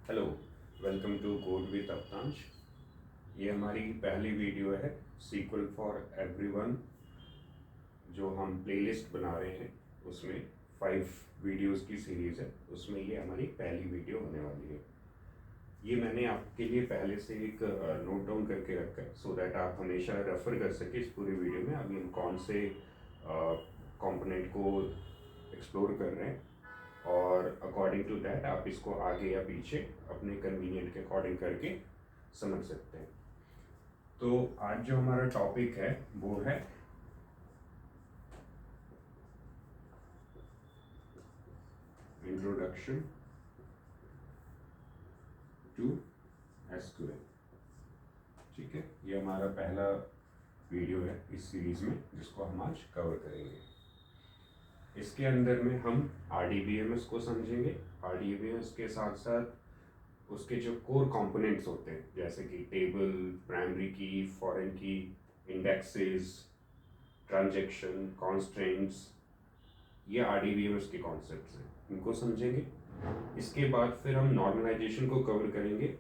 Hello, welcome to code with Avtansh. ये हमारी पहली वीडियो है सीक्वल फॉर एवरीवन, जो हम प्लेलिस्ट बना रहे हैं। उसमें 5 वीडियोस की सीरीज़ है, उसमें ये हमारी पहली वीडियो होने वाली है। ये मैंने आपके लिए पहले से एक नोट डाउन करके रखा है सो दैट आप हमेशा रेफर कर सके इस पूरी वीडियो में अभी हम कौन से कंपोनेंट को एक्सप्लोर कर रहे हैं, और अकॉर्डिंग टू दैट आप इसको आगे या पीछे अपने कन्वीनियंट के अकॉर्डिंग करके समझ सकते हैं। तो आज जो हमारा टॉपिक है वो है इंट्रोडक्शन टू एसक्यूएल। ठीक है, ये हमारा पहला वीडियो है इस सीरीज में जिसको हम आज कवर करेंगे। इसके अंदर में हम RDBMS को समझेंगे। RDBMS के साथ साथ उसके जो कोर कंपोनेंट्स होते हैं जैसे कि टेबल, प्राइमरी की, फॉरेन की, इंडेक्सेस, ट्रांजैक्शन, कॉन्स्ट्रेंट्स, ये RDBMS के कॉन्सेप्ट्स हैं, इनको समझेंगे। इसके बाद फिर हम नॉर्मलाइजेशन को कवर करेंगे।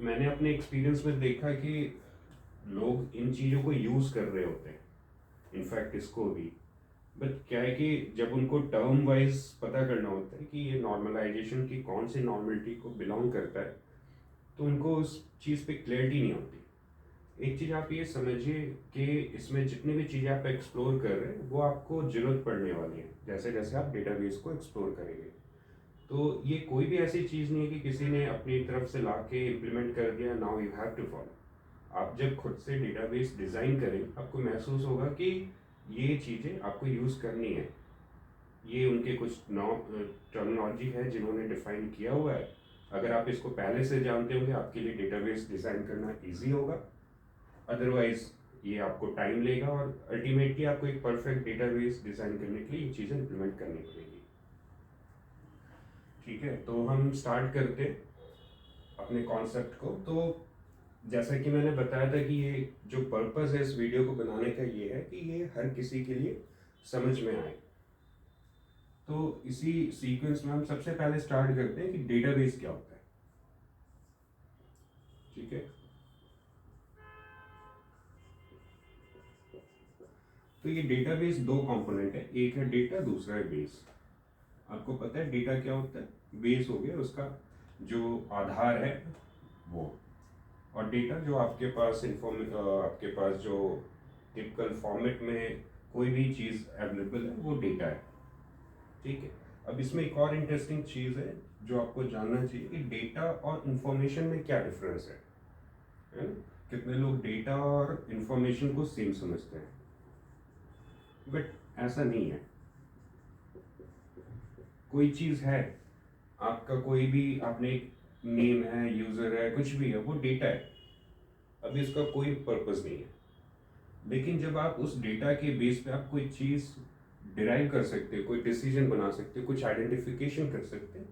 मैंने अपने एक्सपीरियंस में देखा कि लोग इन चीज़ों को यूज़ कर रहे होते हैं, इनफैक्ट इसको भी, बट क्या है कि जब उनको टर्म वाइज पता करना होता है कि ये नॉर्मलाइजेशन की कौन सी नॉर्मलिटी को बिलोंग करता है, तो उनको उस चीज़ पे क्लैरिटी नहीं होती। एक चीज़ आप ये समझिए कि इसमें जितनी भी चीज़ें आप एक्सप्लोर कर रहे हैं वो आपको ज़रूरत पड़ने वाली है जैसे जैसे आप डेटाबेस को एक्सप्लोर करेंगे। तो ये कोई भी ऐसी चीज़ नहीं है कि किसी ने अपनी तरफ से ला के इम्प्लीमेंट कर दिया, now you have to follow. आप जब खुद से डेटाबेस डिज़ाइन करें आपको महसूस होगा कि ये चीज़ें आपको यूज़ करनी है। ये उनके कुछ टर्मिनोलॉजी है जिन्होंने डिफाइन किया हुआ है। अगर आप इसको पहले से जानते होंगे आपके लिए डेटाबेस डिज़ाइन करना ईजी होगा, अदरवाइज ये आपको टाइम लेगा और अल्टीमेटली आपको एक परफेक्ट डेटाबेस डिज़ाइन करने के लिए ये चीज़ें इम्प्लीमेंट करनी पड़ेगी। ठीक है, तो हम स्टार्ट करते अपने कॉन्सेप्ट को। तो जैसा कि मैंने बताया था कि ये जो पर्पस है इस वीडियो को बनाने का ये है कि ये हर किसी के लिए समझ में आए। तो इसी सीक्वेंस में हम सबसे पहले स्टार्ट करते हैं कि डेटाबेस क्या होता है। ठीक है, तो ये डेटाबेस दो कंपोनेंट है, एक है डेटा, दूसरा है बेस। आपको पता है डेटा क्या होता है, बेस हो गया उसका जो आधार है वो, और डेटा जो आपके पास आपके पास जो टिपिकल फॉर्मेट में कोई भी चीज़ अवेलेबल है वो डेटा है। ठीक है, अब इसमें एक और इंटरेस्टिंग चीज़ है जो आपको जानना चाहिए कि डेटा और इंफॉर्मेशन में क्या डिफरेंस है ना। कितने लोग डेटा और इंफॉर्मेशन को सेम समझते हैं, बट ऐसा नहीं है। कोई चीज़ है, आपका कोई भी आपने नेम है, यूज़र है, कुछ भी है, वो डेटा है, अभी इसका कोई पर्पस नहीं है। लेकिन जब आप उस डेटा के बेस पे आप कोई चीज़ डिराइव कर सकते हो, कोई डिसीजन बना सकते हो, कुछ आइडेंटिफिकेशन कर सकते हैं,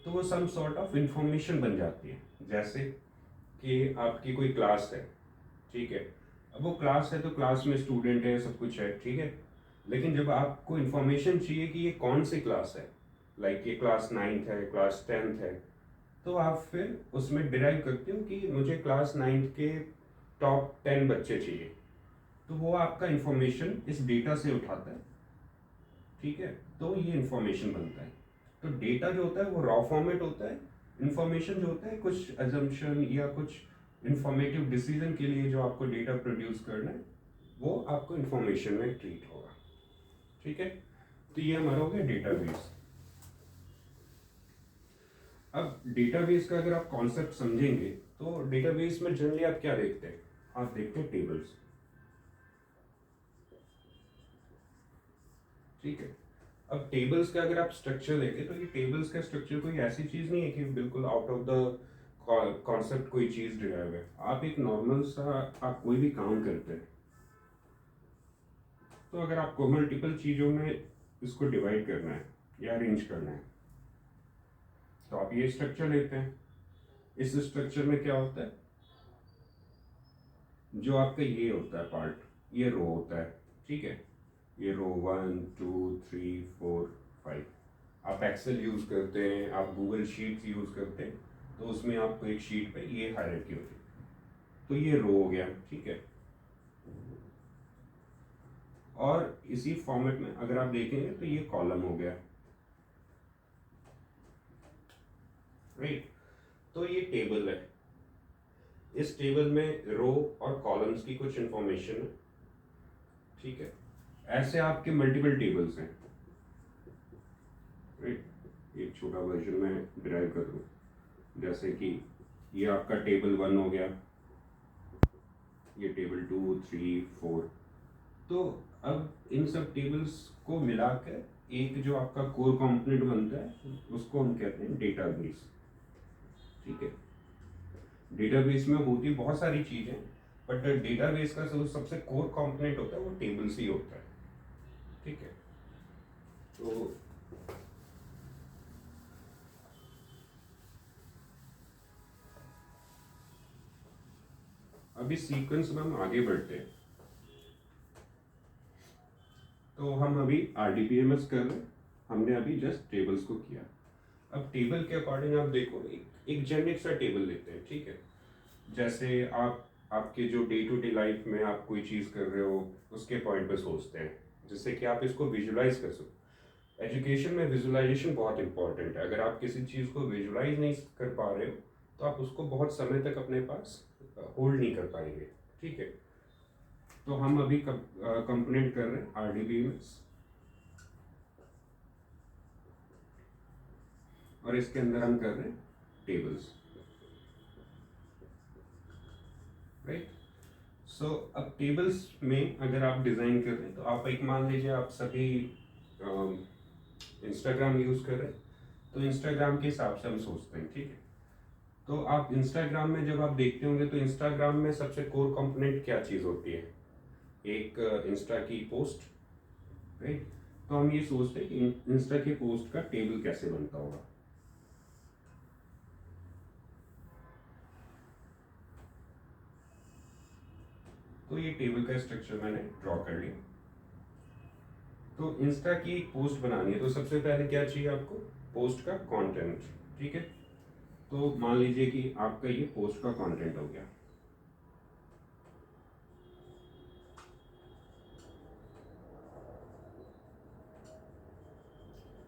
तो वो सम सॉर्ट ऑफ इंफॉर्मेशन बन जाती है। जैसे कि आपकी कोई क्लास है, ठीक है, अब वो क्लास है तो क्लास में स्टूडेंट है, सब कुछ है, ठीक है। लेकिन जब आपको इंफॉर्मेशन चाहिए कि ये कौन सी क्लास है, लाइक ये क्लास 9th है, क्लास 10th है, तो आप फिर उसमें डिराइव करते हो कि मुझे क्लास 9th के टॉप 10 बच्चे चाहिए, तो वो आपका इंफॉर्मेशन इस डेटा से उठाता है। ठीक है, तो ये इंफॉर्मेशन बनता है। तो डेटा जो होता है वो रॉ फॉर्मेट होता है, इंफॉर्मेशन जो होता है कुछ एजम्पशन या कुछ इंफॉर्मेटिव डिसीजन के लिए जो आपको डेटा प्रोड्यूस करना है वो आपको इंफॉर्मेशन में ट्रीट होगा। ठीक है, तो ये हमारा हो गया डेटाबेस। अब डेटाबेस का अगर आप कॉन्सेप्ट समझेंगे तो डेटाबेस में जनरली आप क्या देखते हैं, आप देखते हैं टेबल्स। ठीक है, अब टेबल्स का अगर आप स्ट्रक्चर देखें तो ये टेबल्स का स्ट्रक्चर कोई ऐसी चीज नहीं है कि बिल्कुल आउट ऑफ द कॉन्सेप्ट कोई चीज डिराइव है। आप एक नॉर्मल सा आप कोई भी काम करते हैं, तो अगर आपको मल्टीपल चीजों में इसको डिवाइड करना है या अरेंज करना है तो आप ये स्ट्रक्चर लेते हैं। इस स्ट्रक्चर में क्या होता है, जो आपका ये होता है पार्ट, ये रो होता है। ठीक है, ये रो 1 2 3 4 5, आप एक्सेल यूज़ करते हैं, आप गूगल शीट्स यूज़ करते हैं, तो उसमें आपको एक शीट पे ये हायरार्की होती है। तो ये रो हो गया, ठीक है। और इसी फॉर्मेट में अगर आप देखेंगे तो ये कॉलम हो गया, राइट। तो ये टेबल है, इस टेबल में रो और कॉलम्स की कुछ इंफॉर्मेशन है, ठीक है। ऐसे आपके मल्टीपल टेबल्स हैं, राइट। एक छोटा वर्जन में डिराइव कर दूँ, जैसे कि ये आपका टेबल 1 हो गया, ये टेबल 2, 3, 4। तो अब इन सब टेबल्स को मिलाकर एक जो आपका कोर कंपोनेंट बनता है उसको हम कहते हैं डेटाबेस, ठीक है। डेटाबेस में होती बहुत सारी चीज़ें, बट डेटाबेस का जो सबसे कोर कंपोनेंट होता है वो टेबल्स ही होता है, ठीक है। तो अभी सीक्वेंस में हम आगे बढ़ते हैं। तो हम अभी RDBMS कर रहे हैं, हमने अभी जस्ट टेबल्स को किया। अब टेबल के अकॉर्डिंग आप देखो, एक जेनेरिक सा टेबल लेते हैं, ठीक है। जैसे आप आपके जो डे टू डे लाइफ में आप कोई चीज़ कर रहे हो उसके पॉइंट पे सोचते हैं, जिससे कि आप इसको विजुलाइज कर सको। एजुकेशन में विजुलाइजेशन बहुत इंपॉर्टेंट है। अगर आप किसी चीज़ को विजुलाइज नहीं कर पा रहे हो तो आप उसको बहुत समय तक अपने पास होल्ड नहीं कर पाएंगे, ठीक है। तो हम अभी कंपोनेंट कर रहे हैं RDBMS, और इसके अंदर हम कर रहे हैं टेबल्स, राइट। सो अब टेबल्स में अगर आप डिज़ाइन कर रहे हैं तो आप एक मान लीजिए आप सभी इंस्टाग्राम यूज़ कर रहे हैं, तो इंस्टाग्राम के हिसाब से हम सोचते हैं, ठीक है। तो आप इंस्टाग्राम में जब आप देखते होंगे तो इंस्टाग्राम में सबसे कोर कंपोनेंट क्या चीज़ होती है? एक इंस्टा की पोस्ट, राइट। तो हम ये सोचते हैं कि इंस्टा की पोस्ट का टेबल कैसे बनता होगा। तो ये टेबल का स्ट्रक्चर मैंने ड्रॉ कर लिया। तो इंस्टा की पोस्ट बनानी है तो सबसे पहले क्या चाहिए आपको? पोस्ट का कंटेंट, ठीक है। तो मान लीजिए कि आपका ये पोस्ट का कंटेंट हो गया।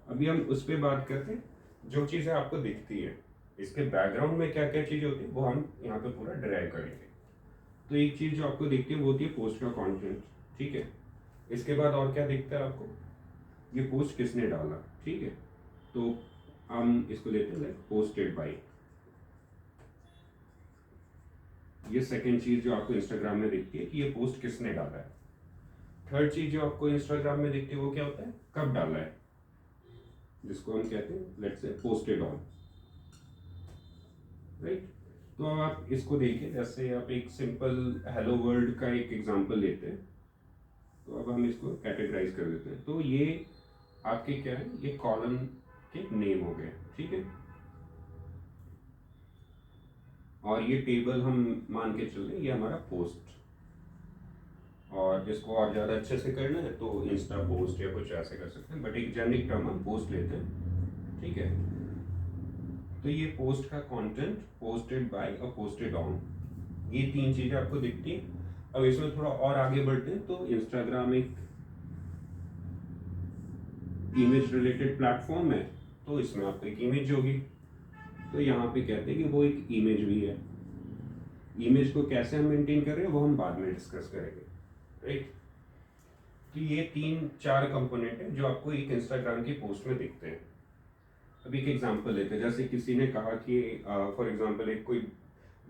अभी हम उस पर बात करते हैं, जो चीज़ें आपको दिखती है, इसके बैकग्राउंड में क्या क्या चीज़ें होती है वो हम यहाँ पे पूरा डिराइव करेंगे। तो एक चीज़ जो आपको दिखती है वो होती है पोस्ट का कंटेंट, ठीक है। इसके बाद और क्या दिखता है आपको? ये पोस्ट किसने डाला, ठीक है। तो हम इसको लेते हैं लाइक पोस्टेड बाय। ये सेकंड चीज़ जो आपको इंस्टाग्राम में दिखती है कि ये पोस्ट किसने डाला है। थर्ड चीज़ जो आपको इंस्टाग्राम में दिखती है वो क्या होता है? कब डाला है, जिसको हम कहते हैं let's say posted on, right. तो अब आप इसको देखिए, जैसे आप एक सिंपल हेलो वर्ल्ड का एक एग्जांपल लेते हैं। तो अब हम इसको कैटेगराइज कर देते हैं। तो ये आपके क्या है? ये कॉलम के नेम हो गए, ठीक है। और ये टेबल हम मान के चल रहे हैं ये हमारा पोस्ट, और इसको और ज़्यादा अच्छे से करना है तो इंस्टा पोस्ट या कुछ ऐसे कर सकते हैं, बट एक जेनरिक टर्म हम पोस्ट लेते हैं, ठीक है। तो ये पोस्ट का कंटेंट पोस्टेड बाय और पोस्टेड ऑन, ये तीन चीज़ें आपको दिखती हैं। अब इसमें थोड़ा और आगे बढ़ते हैं। तो इंस्टाग्राम एक इमेज रिलेटेड प्लेटफॉर्म है, तो इसमें आपको एक इमेज होगी। तो यहाँ पे कहते हैं कि वो एक इमेज भी है। इमेज को कैसे हम मेंटेन कर रहे हैं वो हम बाद में डिस्कस करेंगे, राइट। तो ये 3-4 कंपोनेंट है जो आपको एक इंस्टाग्राम की पोस्ट में दिखते हैं। अभी एक एग्जांपल लेते हैं, जैसे किसी ने कहा कि फॉर एग्जांपल एक कोई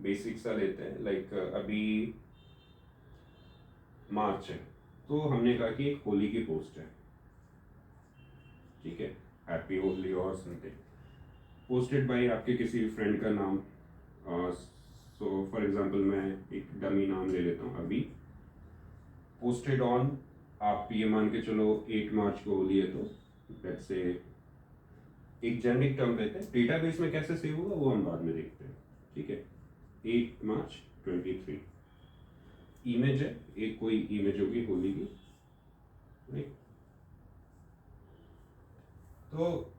बेसिक सा लेते हैं, लाइक अभी मार्च है, तो हमने कहा कि एक होली की पोस्ट है, ठीक है, हैप्पी होली और समथिंग, पोस्टेड बाय आपके किसी फ्रेंड का नाम। सो फॉर एग्जांपल मैं एक डमी नाम ले लेता हूँ अभी। पोस्टेड ऑन, आप ये मान के चलो 8 मार्च को होली है, तो लेट्स से एक जेनरिक टर्म लेते हैं। डेटाबेस में कैसे सेव होगा वो हम बाद में देखते हैं, ठीक है। 8 मार्च 23 इमेज है, एक कोई इमेज होगी होली की, राइट। तो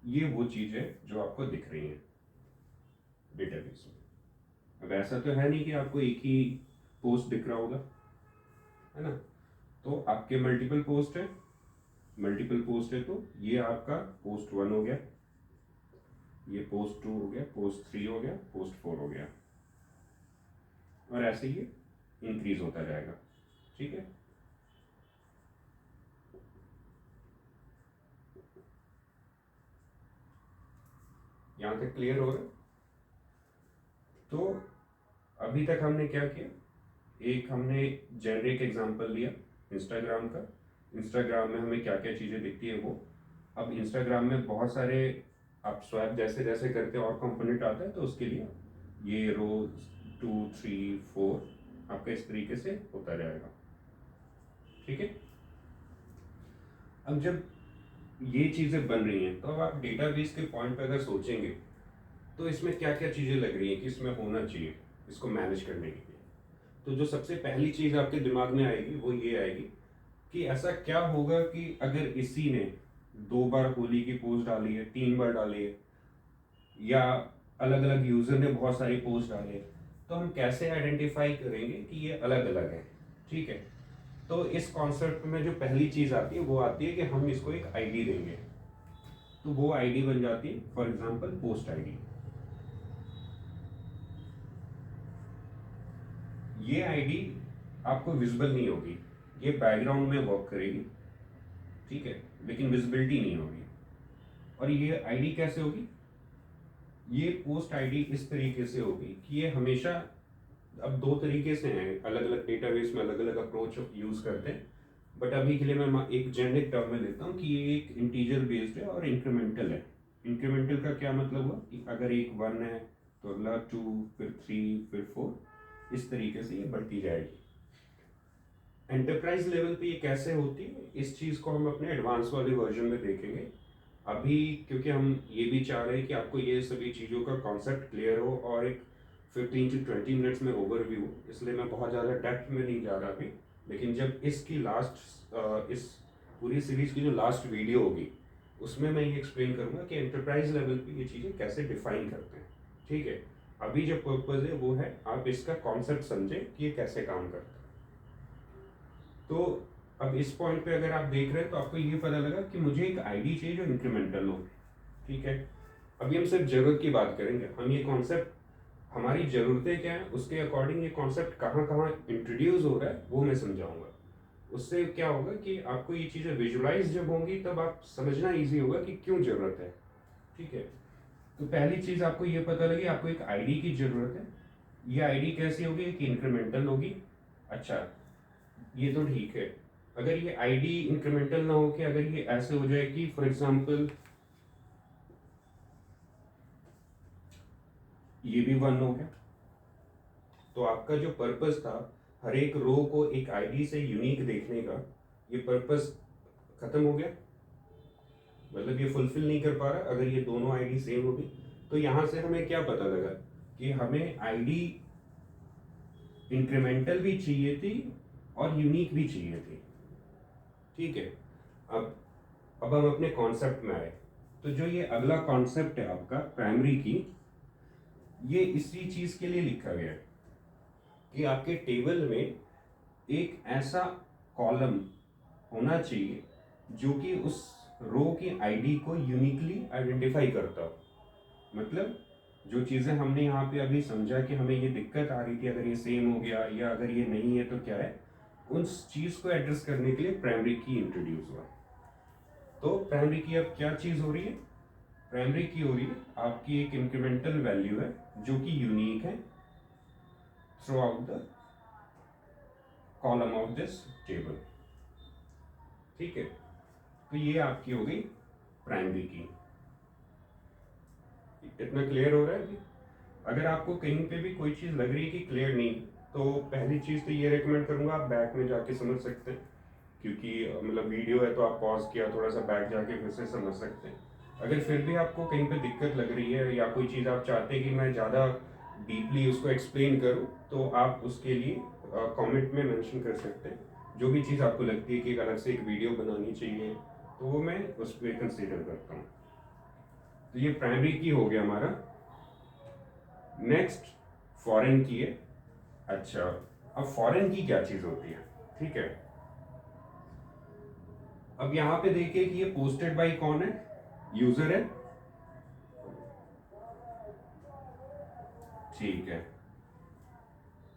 ये वो चीज़ है जो आपको दिख रही है डेटाबेस में। अब ऐसा तो है नहीं कि आपको एक ही पोस्ट दिख रहा होगा, है ना। तो आपके मल्टीपल पोस्ट है, तो ये आपका पोस्ट 1 हो गया, ये पोस्ट 2 हो गया, पोस्ट 3 हो गया, पोस्ट 4 हो गया, और ऐसे ये इंक्रीज होता जाएगा। ठीक है, यहाँ तक क्लियर हो रहा है। तो अभी तक हमने क्या किया, एक हमने जेनरिक एग्जांपल लिया इंस्टाग्राम का। इंस्टाग्राम में हमें क्या क्या चीज़ें दिखती है वो। अब इंस्टाग्राम में बहुत सारे आप स्वैप जैसे जैसे करते और कंपोनेंट आता है, तो उसके लिए ये रो 2 3 4 आपका इस तरीके से होता जाएगा। ठीक है, अब जब ये चीज़ें बन रही हैं, तो अब आप डेटाबेस के पॉइंट पे अगर सोचेंगे तो इसमें क्या क्या चीज़ें लग रही हैं कि इसमें होना चाहिए इसको मैनेज करने के लिए। तो जो सबसे पहली चीज़ आपके दिमाग में आएगी वो ये आएगी कि ऐसा क्या होगा कि अगर इसी ने 2 बार होली की पोस्ट डाली है, 3 बार डाली है, या अलग अलग यूज़र ने बहुत सारी पोस्ट डाली है, तो हम कैसे आइडेंटिफाई करेंगे कि ये अलग अलग है। ठीक है, तो इस कॉन्सेप्ट में जो पहली चीज़ आती है वो आती है कि हम इसको एक आईडी देंगे। तो वो आईडी बन जाती है फॉर एग्जांपल पोस्ट आईडी। ये आईडी आपको विजिबल नहीं होगी, ये बैकग्राउंड में वर्क करेगी, ठीक है, लेकिन विजिबिलिटी नहीं होगी। और ये आईडी कैसे होगी, ये पोस्ट आईडी इस तरीके से होगी कि ये हमेशा, अब 2 तरीके से हैं, अलग अलग डेटाबेस में अलग अलग अप्रोच यूज़ करते हैं, बट अभी के लिए मैं एक जेनरिक टर्म में लेता हूँ कि ये एक इंटीजर बेस्ड है और इंक्रीमेंटल है। इंक्रीमेंटल का क्या मतलब हुआ कि अगर एक 1 है तो अगला 2, फिर 3, फिर 4, इस तरीके से ये बढ़ती जाएगी। एंटरप्राइज लेवल पे ये कैसे होती है, इस चीज़ को हम अपने एडवांस वाले वर्जन में देखेंगे। अभी क्योंकि हम ये भी चाह रहे हैं कि आपको ये सभी चीज़ों का कॉन्सेप्ट क्लियर हो और एक 15 से 20 मिनट्स में ओवरव्यू, इसलिए मैं बहुत ज़्यादा डेप्थ में नहीं जा रहा अभी। लेकिन जब इसकी इस पूरी सीरीज़ की जो लास्ट वीडियो होगी उसमें मैं ये एक्सप्लेन करूँगा कि एंटरप्राइज लेवल पे ये चीज़ें कैसे डिफाइन करते हैं। ठीक है, अभी जो पर्पज़ है वो है आप इसका कॉन्सेप्ट समझें कि ये कैसे काम करता है। तो अब इस पॉइंट पे अगर आप देख रहे हैं तो आपको ये पता लगा कि मुझे एक आईडी चाहिए जो इंक्रीमेंटल हो। ठीक है, अभी हम सिर्फ जरूरत की बात करेंगे, हम ये कॉन्सेप्ट हमारी ज़रूरतें क्या है उसके अकॉर्डिंग ये कॉन्सेप्ट कहाँ कहाँ इंट्रोड्यूस हो रहा है वो मैं समझाऊंगा। उससे क्या होगा कि आपको ये चीज़ें विजुलाइज जब होंगी तब आप समझना ईजी होगा कि क्यों ज़रूरत है। ठीक है, तो पहली चीज़ आपको ये पता लगी आपको एक आईडी की ज़रूरत है। ये आईडी कैसी होगी कि इंक्रीमेंटल होगी। अच्छा, ये तो ठीक है, अगर ये आईडी इंक्रीमेंटल ना हो के अगर ये ऐसे हो जाए कि फॉर एग्जांपल ये भी 1 हो गया, तो आपका जो पर्पस था हर एक रो को एक आईडी से यूनिक देखने का, ये पर्पस खत्म हो गया। मतलब ये फुलफिल नहीं कर पा रहा अगर ये दोनों आईडी सेम होगी। तो यहाँ से हमें क्या पता लगा कि हमें आईडी इंक्रीमेंटल भी चाहिए थी और यूनिक भी चाहिए थी। ठीक है, अब हम अपने कॉन्सेप्ट में आए। तो जो ये अगला कॉन्सेप्ट है आपका प्राइमरी की, ये इसी चीज़ के लिए लिखा गया है कि आपके टेबल में एक ऐसा कॉलम होना चाहिए जो कि उस रो की आईडी को यूनिकली आइडेंटिफाई करता हो। मतलब जो चीज़ें हमने यहाँ पे अभी समझा कि हमें ये दिक्कत आ रही थी, अगर ये सेम हो गया या अगर ये नहीं है तो क्या है, उस चीज़ को एड्रेस करने के लिए प्राइमरी की इंट्रोड्यूस हुआ। तो प्राइमरी की अब क्या चीज़ हो रही है, प्राइमरी की हो रही है आपकी एक इंक्रीमेंटल वैल्यू है जो कि यूनिक है through out the column of this table. ठीक है, तो ये आपकी हो गई प्राइमरी की। इतना क्लियर हो रहा है अभी? अगर आपको कहीं पे भी कोई चीज़ लग रही है कि क्लियर नहीं, तो पहली चीज़ तो ये रेकमेंड करूँगा आप बैक में जाके समझ सकते हैं, क्योंकि मतलब वीडियो है तो आप पॉज किया थोड़ा सा बैक जाके फिर से समझ सकते हैं। अगर फिर भी आपको कहीं पे दिक्कत लग रही है या कोई चीज़ आप चाहते हैं कि मैं ज़्यादा डीपली उसको एक्सप्लेन करूँ, तो आप उसके लिए कमेंट में मेंशन कर सकते हैं। जो भी चीज़ आपको लगती है कि एक अलग से एक वीडियो बनानी चाहिए, तो वो मैं उस पर कंसिडर करता हूँ। तो ये प्राइमरी की हो गया हमारा। नेक्स्ट फॉरेन की है। अच्छा, अब फॉरेन की क्या चीज होती है, ठीक है। अब यहां पे देखिए कि ये पोस्टेड बाय कौन है, यूजर है, ठीक है।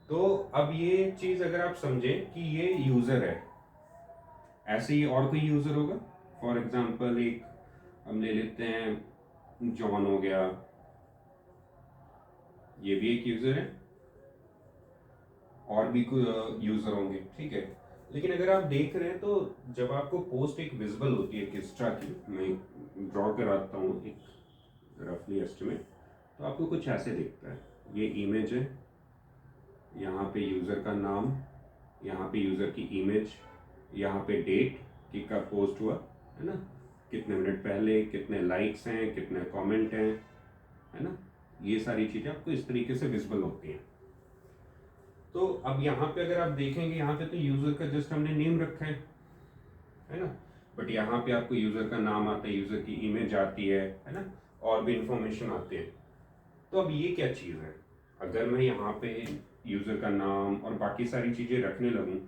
तो अब ये चीज अगर आप समझें कि ये यूजर है, ऐसे ही और कोई यूजर होगा। फॉर एग्जांपल एक हम ले लेते हैं, जॉन हो गया, ये भी एक यूजर है, और भी कोई यूजर होंगे, ठीक है। लेकिन अगर आप देख रहे हैं तो जब आपको पोस्ट एक विजिबल होती है किस्ट्रा की, मैं ड्रॉ कराता हूँ एक रफली एस्टिमेट, तो आपको कुछ ऐसे दिखता है। ये इमेज है, यहाँ पे यूज़र का नाम, यहाँ पे यूज़र की इमेज, यहाँ पे डेट कि कब पोस्ट हुआ, है ना, कितने मिनट पहले, कितने लाइक्स हैं, कितने कमेंट हैं, है ना। ये सारी चीज़ें आपको इस तरीके से विजिबल होती हैं। तो अब यहाँ पे अगर आप देखेंगे, यहाँ पे तो यूज़र का जस्ट हमने नेम रखा है ना। बट यहाँ पे आपको यूज़र का नाम आता है, यूज़र की इमेज आती है ना, और भी इंफॉर्मेशन आती है। तो अब ये क्या चीज़ है, अगर मैं यहाँ पे यूज़र का नाम और बाकी सारी चीज़ें रखने लगूँ,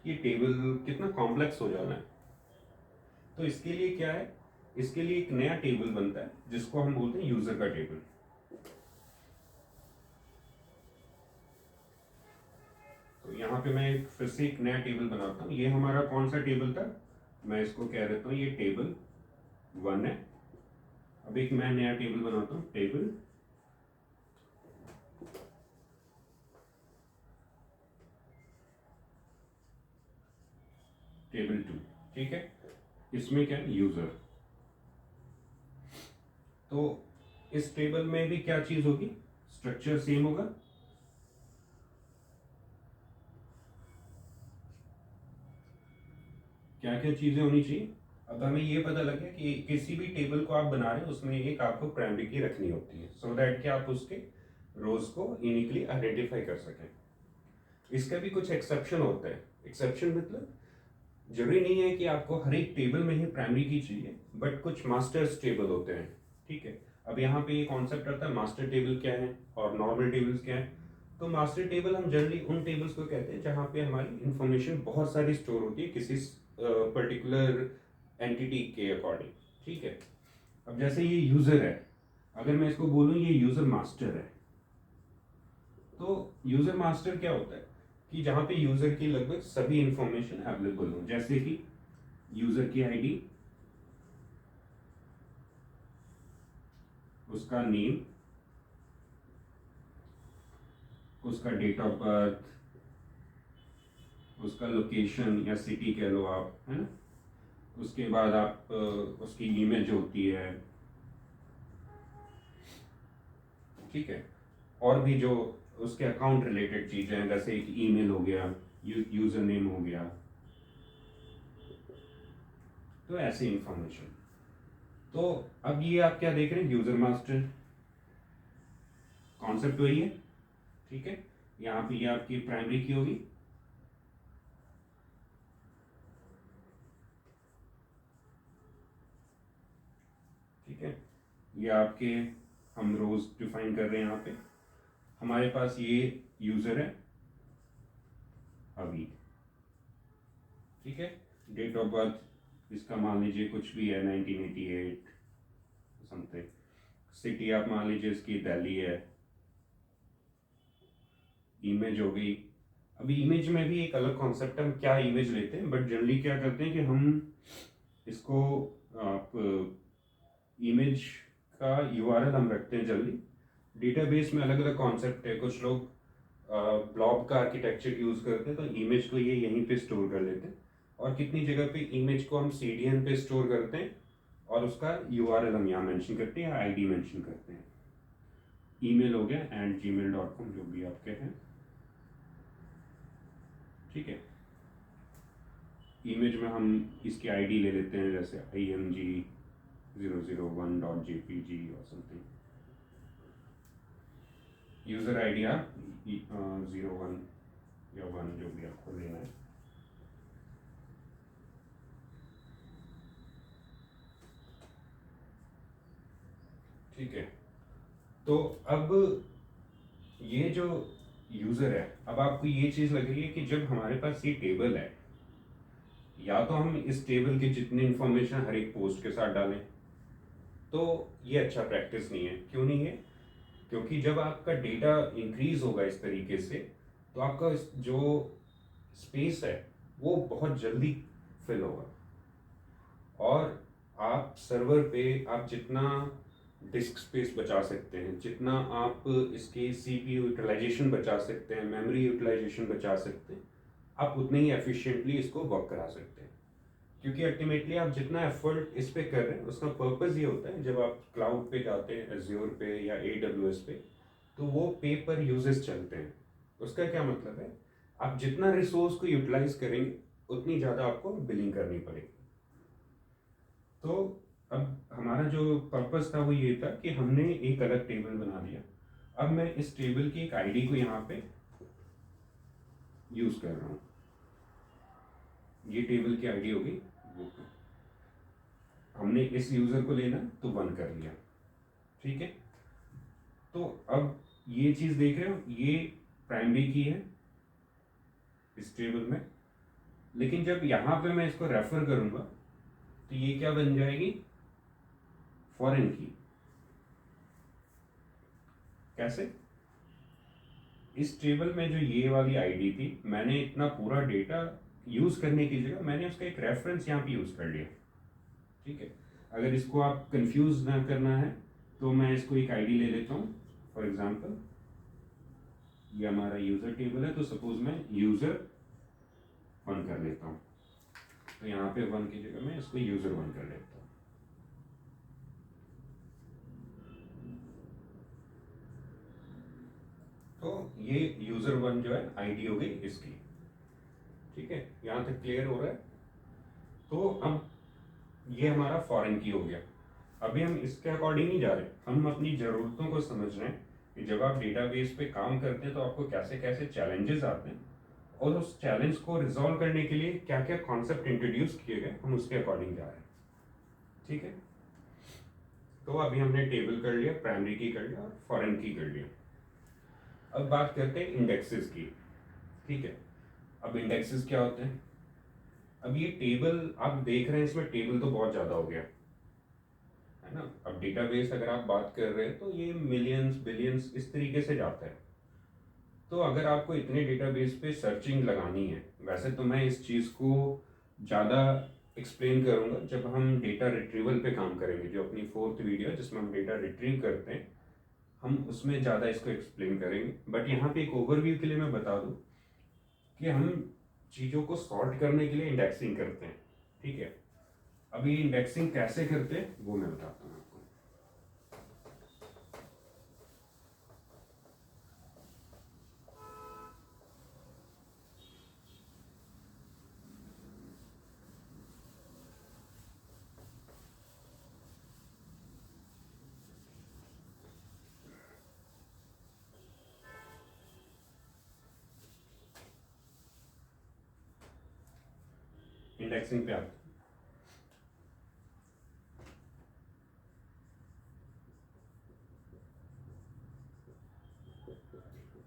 ये टेबल कितना कॉम्प्लेक्स हो जाना है। तो इसके लिए क्या है, इसके लिए एक नया टेबल बनता है जिसको हम बोलते हैं यूज़र का टेबल। तो यहाँ पे मैं फिर से एक नया टेबल बनाता हूँ। ये हमारा कौन सा टेबल था, मैं इसको कह देता हूँ ये टेबल 1 है। अब एक मैं नया टेबल बनाता हूँ, टेबल 2, ठीक है। इसमें क्या है, यूजर। तो इस टेबल में भी क्या चीज होगी, स्ट्रक्चर सेम होगा। क्या क्या चीजें होनी चाहिए, अब हमें ये पता लग गया कि किसी भी टेबल को आप बना रहे हैं उसमें एक आपको प्राइमरी की रखनी होती है, सो दैट कि आप उसके रोज को यूनिकली आइडेंटिफाई कर सकें। इसका भी कुछ एक्सेप्शन होता है। एक्सेप्शन मतलब जरूरी नहीं है कि आपको हर एक टेबल में ही प्राइमरी की चाहिए, बट कुछ मास्टर्स टेबल होते हैं, ठीक है। अब यहाँ पे ये कॉन्सेप्ट आता है मास्टर टेबल क्या है और नॉर्मल टेबल्स क्या है। तो मास्टर टेबल हम जनरली उन टेबल्स को कहते हैं जहाँ पे हमारी इंफॉर्मेशन बहुत सारी स्टोर होती है किसी पर्टिकुलर एंटिटी के अकॉर्डिंग, ठीक है। अब जैसे ये यूजर है, अगर मैं इसको बोलूँ ये यूजर मास्टर है, तो यूजर मास्टर क्या होता है कि जहाँ पे यूजर की लगभग सभी इंफॉर्मेशन अवेलेबल हो, जैसे कि यूजर की आईडी, उसका नेम, उसका डेट ऑफ बर्थ, उसका लोकेशन या सिटी कह लो आप, है ना। उसके बाद आप उसकी ईमेज होती है, ठीक है। और भी जो उसके अकाउंट रिलेटेड चीजें हैं, जैसे एक ईमेल हो गया, यूजर नेम हो गया, तो ऐसी इंफॉर्मेशन। तो अब ये आप क्या देख रहे हैं, यूजर मास्टर कॉन्सेप्ट वही है, ठीक है। यहाँ पे ये आपकी प्राइमरी की होगी, ठीक है। ये आपके हम रोज डिफाइन कर रहे हैं। यहाँ पे हमारे पास ये यूजर है अभी, ठीक है। डेट ऑफ बर्थ इसका मान लीजिए कुछ भी है 1988 समथिंग। सिटी आप मान लीजिए इसकी दिल्ली है। इमेज हो गई। अभी इमेज में भी एक अलग कॉन्सेप्ट है, हम क्या इमेज लेते हैं, बट जनरली क्या करते हैं कि हम इसको आप इमेज का यूआरएल हम रखते हैं जल्दी। डेटाबेस में अलग अलग कॉन्सेप्ट है, कुछ लोग ब्लॉब का आर्किटेक्चर यूज करते हैं, तो इमेज को ये यहीं पे स्टोर कर लेते हैं। और कितनी जगह पे इमेज को हम सीडीएन पे स्टोर करते हैं और उसका यूआरएल हम यहाँ मेंशन करते हैं या आईडी मेंशन करते हैं। ईमेल हो गया @gmail.com, जो भी आपके हैं, ठीक है। इमेज में हम इसकी आईडी ले लेते हैं, जैसे img001.jpg और समथिंग। यूजर आईडी आप 01 या 1 जो भी आपको लेना है। ठीक है। तो अब ये जो यूज़र है, अब आपको ये चीज़ लग रही है कि जब हमारे पास ये टेबल है, या तो हम इस टेबल के जितनी इंफॉर्मेशन हर एक पोस्ट के साथ डालें, तो ये अच्छा प्रैक्टिस नहीं है। क्यों नहीं है? क्योंकि जब आपका डेटा इंक्रीज होगा इस तरीके से, तो आपका जो स्पेस है वो बहुत जल्दी फिल होगा, और आप सर्वर पे आप जितना डिस्क स्पेस बचा सकते हैं, जितना आप इसकी सीपीयू यूटिलाइजेशन बचा सकते हैं, मेमोरी यूटिलाइजेशन बचा सकते हैं, आप उतने ही एफिशिएंटली इसको वर्क करा सकते हैं। क्योंकि अल्टीमेटली आप जितना एफर्ट इस पे कर रहे हैं, उसका पर्पस ये होता है, जब आप क्लाउड पे जाते हैं, एज्योर पे या AWS पे, तो वो पे पर यूजेस चलते हैं। उसका क्या मतलब है? आप जितना रिसोर्स को यूटिलाइज करेंगे, उतनी ज़्यादा आपको बिलिंग करनी पड़ेगी। तो अब हमारा जो पर्पस था वो ये था कि हमने एक अलग टेबल बना दिया। अब मैं इस टेबल की एक आईडी को यहाँ पे यूज़ कर रहा हूँ। ये टेबल की आईडी होगी, हमने इस यूज़र को लेना तो 1 कर लिया, ठीक है। तो अब ये चीज़ देख रहे हो, ये प्राइमरी की है इस टेबल में, लेकिन जब यहाँ पे मैं इसको रेफर करूँगा तो ये क्या बन जाएगी? फॉरेन की। कैसे? इस टेबल में जो ये वाली आईडी थी, मैंने इतना पूरा डेटा यूज़ करने की जगह मैंने उसका एक रेफरेंस यहाँ पे यूज़ कर लिया, ठीक है। अगर इसको आप कंफ्यूज ना करना है तो मैं इसको एक आईडी ले लेता हूँ। फॉर एग्जांपल ये हमारा यूज़र टेबल है, तो सपोज मैं यूज़र 1 कर लेता हूँ, तो यहाँ पे 1 की जगह मैं इसको यूज़र 1 कर लेता हूँ। तो ये यूज़र 1 जो है आईडी हो गई इसकी, ठीक है। यहाँ तक क्लियर हो रहा है? तो अब ये हमारा फॉरेन की हो गया। अभी हम इसके अकॉर्डिंग नहीं जा रहे, हम अपनी ज़रूरतों को समझ रहे हैं कि जब आप डेटाबेस पे काम करते हैं तो आपको कैसे कैसे चैलेंजेस आते हैं, और उस चैलेंज को रिजॉल्व करने के लिए क्या क्या कॉन्सेप्ट इंट्रोड्यूस किए गए, हम उसके अकॉर्डिंग जा रहे हैं, ठीक है। तो अभी हमने टेबल कर लिया, प्राइमरी की कर लिया और फॉरेन की कर लिया। अब बात करते हैं इंडेक्सेस की, ठीक है। अब इंडेक्सेस क्या होते हैं? अब ये टेबल आप देख रहे हैं, इसमें टेबल तो बहुत ज़्यादा हो गया है ना। अब डेटाबेस अगर आप बात कर रहे हैं तो ये मिलियंस बिलियंस इस तरीके से जाता है। तो अगर आपको इतने डेटाबेस पे सर्चिंग लगानी है, वैसे तो मैं इस चीज़ को ज़्यादा एक्सप्लेन करूँगा जब हम डेटा रिट्रीवल पे काम करेंगे, जो अपनी 4th वीडियो है जिसमें हम डेटा रिट्रीव करते हैं, हम उसमें ज़्यादा इसको एक्सप्लेन करेंगे। बट यहाँ पे एक ओवरव्यू के लिए मैं बता दूँ कि हम चीज़ों को सॉर्ट करने के लिए इंडेक्सिंग करते हैं, ठीक है। अभी इंडेक्सिंग कैसे करते हैं वो मैं बताता हूँ आपको। इंडेक्सिंग पे आते हैं।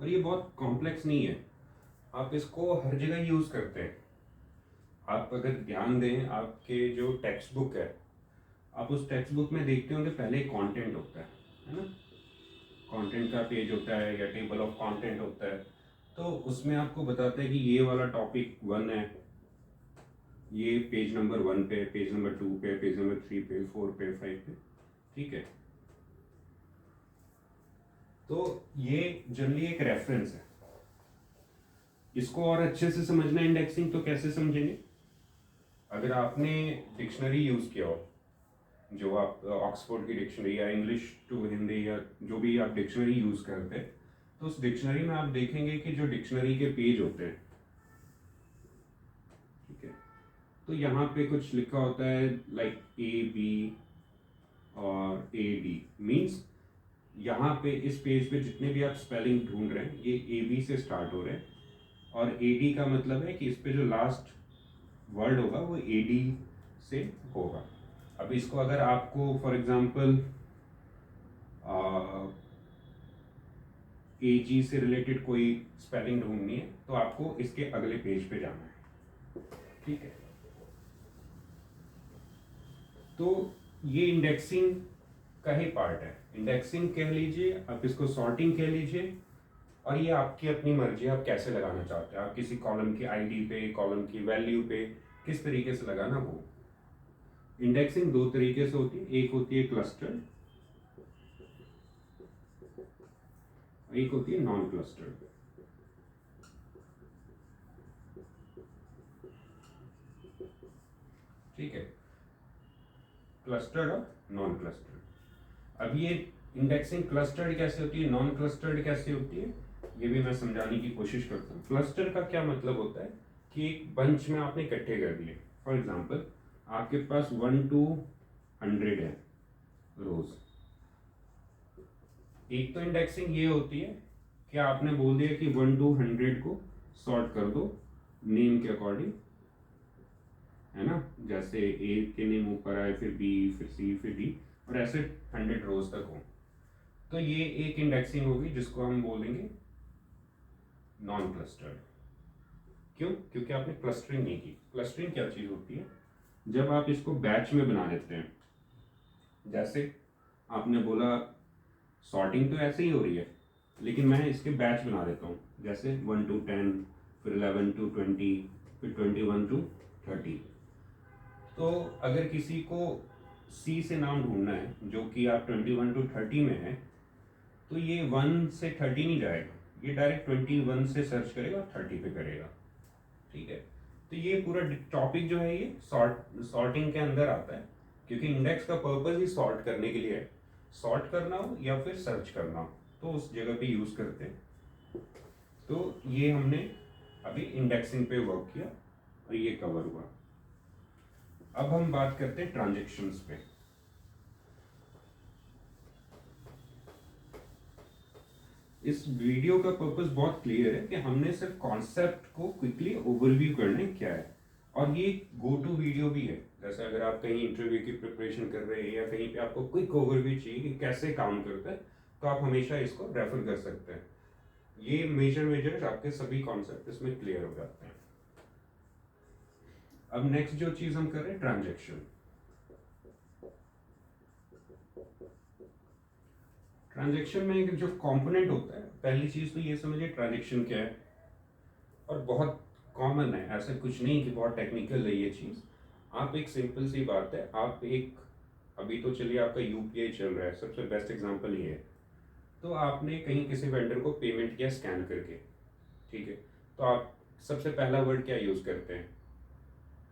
और ये बहुत कॉम्प्लेक्स नहीं है, आप इसको हर जगह यूज़ करते हैं। आप अगर ध्यान दें, आपके जो टेक्स्ट बुक है, आप उस टेक्स्ट बुक में देखते होंगे पहले कंटेंट होता है ना। कंटेंट का पेज होता है या टेबल ऑफ कंटेंट होता है, तो उसमें आपको बताता है कि ये वाला टॉपिक 1 है, ये पेज नंबर 1 पे, पेज नंबर 2 पे, पेज नंबर 3 पे, 4 पे, 5 पे, ठीक है। तो ये जनरली एक रेफरेंस है। इसको और अच्छे से समझना इंडेक्सिंग तो कैसे समझेंगे? अगर आपने डिक्शनरी यूज़ किया हो, जो आप ऑक्सफोर्ड की डिक्शनरी या इंग्लिश टू हिंदी या जो भी आप डिक्शनरी यूज़ करते हैं, तो उस डिक्शनरी में आप देखेंगे कि जो डिक्शनरी के पेज होते हैं, ठीक है, तो यहाँ पे कुछ लिखा होता है लाइक AB और AD, मीन्स यहाँ पे इस पेज पे जितने भी आप स्पेलिंग ढूंढ रहे हैं ये AB से स्टार्ट हो रहे हैं, और AD का मतलब है कि इस पे जो लास्ट वर्ड होगा वो AD से होगा। अब इसको अगर आपको फॉर एग्जांपल AG से रिलेटेड कोई स्पेलिंग ढूंढनी है तो आपको इसके अगले पेज पे जाना है, ठीक है। तो ये इंडेक्सिंग का ही पार्ट है, इंडेक्सिंग कह लीजिए, आप इसको सॉर्टिंग कह लीजिए, और ये आपकी अपनी मर्जी है आप कैसे लगाना चाहते हैं। आप किसी कॉलम की आईडी पे, कॉलम की वैल्यू पे किस तरीके से लगाना, वो इंडेक्सिंग दो तरीके से होती है, एक होती है क्लस्टर्ड, एक होती है नॉन क्लस्टर्ड। ठीक है, क्लस्टर्ड और नॉन क्लस्टर्ड। अब ये इंडेक्सिंग क्लस्टर्ड कैसे होती है, नॉन क्लस्टर्ड कैसे होती है, ये भी मैं समझाने की कोशिश करता हूँ। क्लस्टर का क्या मतलब होता है कि एक बंच में आपने इकट्ठे कर दिए। फॉर एग्जांपल आपके पास 1 to 100 है रोज। एक तो इंडेक्सिंग ये होती है कि आपने बोल दिया कि 1 to 100 को सॉर्ट कर दो नेम के अकॉर्डिंग, है ना, जैसे ए के नेम ऊपर आए, फिर बी, फिर सी, फिर डी, और ऐसे 100 रोज तक हो। तो ये एक इंडेक्सिंग होगी जिसको हम बोलेंगे नॉन क्लस्टर्ड। क्यों? क्योंकि आपने क्लस्टरिंग नहीं की। क्लस्टरिंग क्या चीज होती है, जब आप इसको बैच में बना लेते हैं, जैसे आपने बोला सॉर्टिंग तो ऐसे ही हो रही है, लेकिन मैं इसके बैच बना देता हूँ, जैसे 1 to 10, फिर 11 to 20, फिर 21 to 30। तो अगर किसी को सी से नाम ढूंढना है जो कि आप 21 to 30 में है, तो ये 1 से 30 नहीं जाएगा, ये डायरेक्ट 21 से सर्च करेगा और 30 पे करेगा, ठीक है। तो ये पूरा टॉपिक जो है ये सॉर्टिंग के अंदर आता है, क्योंकि इंडेक्स का पर्पस ही सॉर्ट करने के लिए है, सॉर्ट करना हो या फिर सर्च करना हो तो उस जगह पे यूज करते हैं। तो ये हमने अभी इंडेक्सिंग पे वर्क किया और ये कवर हुआ। अब हम बात करते हैं ट्रांजैक्शंस पे। इस वीडियो का पर्पस बहुत क्लियर है कि हमने सिर्फ कॉन्सेप्ट को क्विकली ओवरव्यू करने क्या है, और ये गो टू वीडियो भी है। जैसे अगर आप कहीं इंटरव्यू की प्रिपरेशन कर रहे हैं या कहीं पे आपको क्विक ओवरव्यू चाहिए कि कैसे काम करता है, तो आप हमेशा इसको रेफर कर सकते हैं। ये मेजर आपके सभी कॉन्सेप्ट इसमें क्लियर हो जाते हैं। अब नेक्स्ट जो चीज हम कर रहे हैं, ट्रांजैक्शन। ट्रांजैक्शन में जो कंपोनेंट होता है, पहली चीज तो ये समझिए ट्रांजैक्शन क्या है, और बहुत कॉमन है, ऐसा कुछ नहीं कि बहुत टेक्निकल है ये चीज। आप एक सिंपल सी बात है, आप एक, अभी तो चलिए आपका यूपीआई चल रहा है, सबसे बेस्ट एग्जांपल ये है। तो आपने कहीं किसी वेंडर को पेमेंट किया स्कैन करके, ठीक है, तो आप सबसे पहला वर्ड क्या यूज करते हैं,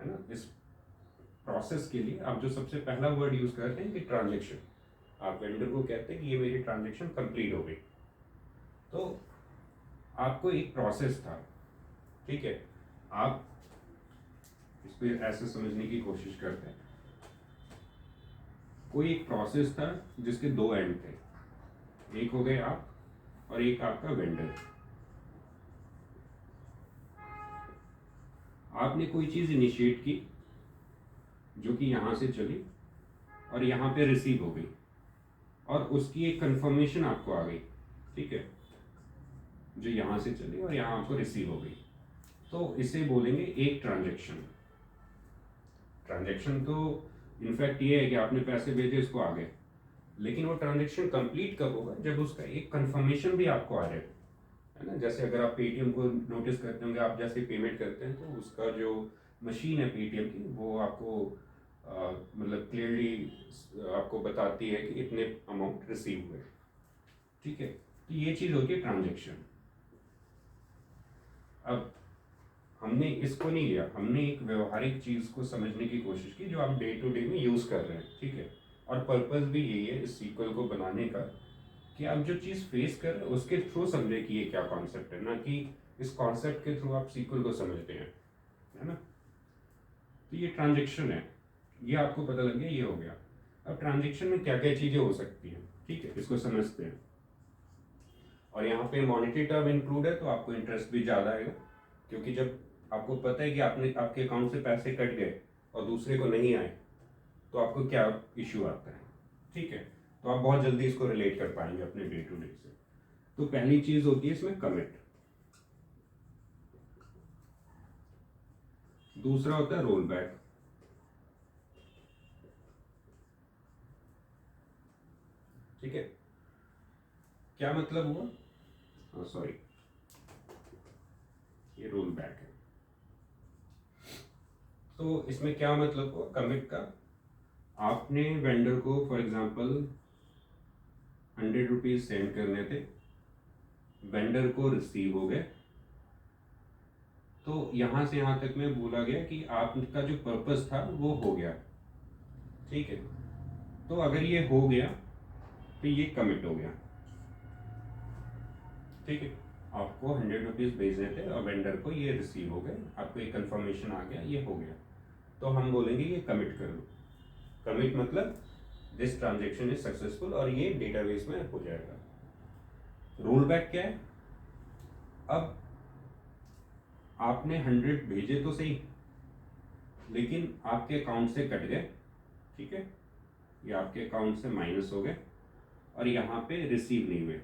है ना, इस प्रोसेस के लिए आप जो सबसे पहला वर्ड यूज करते हैं कि ट्रांजैक्शन। आप वेंडर को कहते हैं कि ये मेरी ट्रांजैक्शन कंप्लीट हो गई। तो आपको एक प्रोसेस था, ठीक है, आप इसको ऐसे समझने की कोशिश करते हैं, कोई एक प्रोसेस था जिसके दो एंड थे, एक हो गए आप और एक आपका वेंडर। आपने कोई चीज इनिशिएट की जो कि यहां से चली और यहां पे रिसीव हो गई, और उसकी एक कंफर्मेशन आपको आ गई, ठीक है, जो यहां से चली और यहां आपको रिसीव हो गई। तो इसे बोलेंगे एक ट्रांजैक्शन। ट्रांजैक्शन तो इनफैक्ट ये है कि आपने पैसे भेजे, इसको आ गए, लेकिन वो ट्रांजैक्शन कंप्लीट कब होगा, जब उसका एक कंफर्मेशन भी आपको आ जाए, है ना। जैसे अगर आप पेटीएम को नोटिस करते होंगे, आप जैसे पेमेंट करते हैं तो उसका जो मशीन है पेटीएम की, वो आपको मतलब क्लियरली आपको बताती है कि इतने अमाउंट रिसीव हुए, ठीक है। तो ये चीज होती है ट्रांजैक्शन। अब हमने इसको नहीं लिया, हमने एक व्यवहारिक चीज को समझने की कोशिश की जो आप डे टू डे में यूज कर रहे हैं, ठीक है। और पर्पस भी यही है इस सीक्वल को बनाने का, कि आप जो चीज फेस कर रहे हैं उसके थ्रू समझे कि ये क्या कॉन्सेप्ट है, ना कि इस कॉन्सेप्ट के थ्रू आप सीक्वल को समझते हैं, है ना। तो ये ट्रांजैक्शन है, ये आपको पता लग गया, ये हो गया। अब ट्रांजैक्शन में क्या क्या चीजें हो सकती हैं, ठीक है, इसको समझते हैं। और यहाँ पे मॉनेटरी टर्म इंक्लूड है तो आपको इंटरेस्ट भी ज़्यादा आएगा, क्योंकि जब आपको पता है कि आपने आपके अकाउंट से पैसे कट गए और दूसरे को नहीं आए, तो आपको क्या इश्यू आता है, ठीक है। तो आप बहुत जल्दी इसको रिलेट कर पाएंगे अपने डे टू डे से। तो पहली चीज होती है इसमें कमिट, दूसरा होता है रोल बैक, ठीक है। क्या मतलब हुआ, सॉरी ये रोल बैक है। तो इसमें क्या मतलब हुआ कमिट का, आपने वेंडर को फॉर एग्जांपल 100 रुपीज सेंड करने थे, वेंडर को रिसीव हो गए, तो यहां से यहां तक में बोला गया कि आपका जो पर्पस था वो हो गया, ठीक है। तो अगर ये हो गया तो ये कमिट हो गया, ठीक है। आपको 100 रुपीज भेजने थे और वेंडर को ये रिसीव हो गए, आपको एक कंफर्मेशन आ गया, ये हो गया, तो हम बोलेंगे ये कमिट कर लो। कमिट मतलब दिस ट्रांजेक्शन इज सक्सेसफुल और ये डेटाबेस में हो जाएगा। रोल बैक क्या है, अब आपने 100 भेजे तो सही, लेकिन आपके अकाउंट से कट गए, ठीक है, ये आपके अकाउंट से माइनस हो गए और यहाँ पे रिसीव नहीं हुए।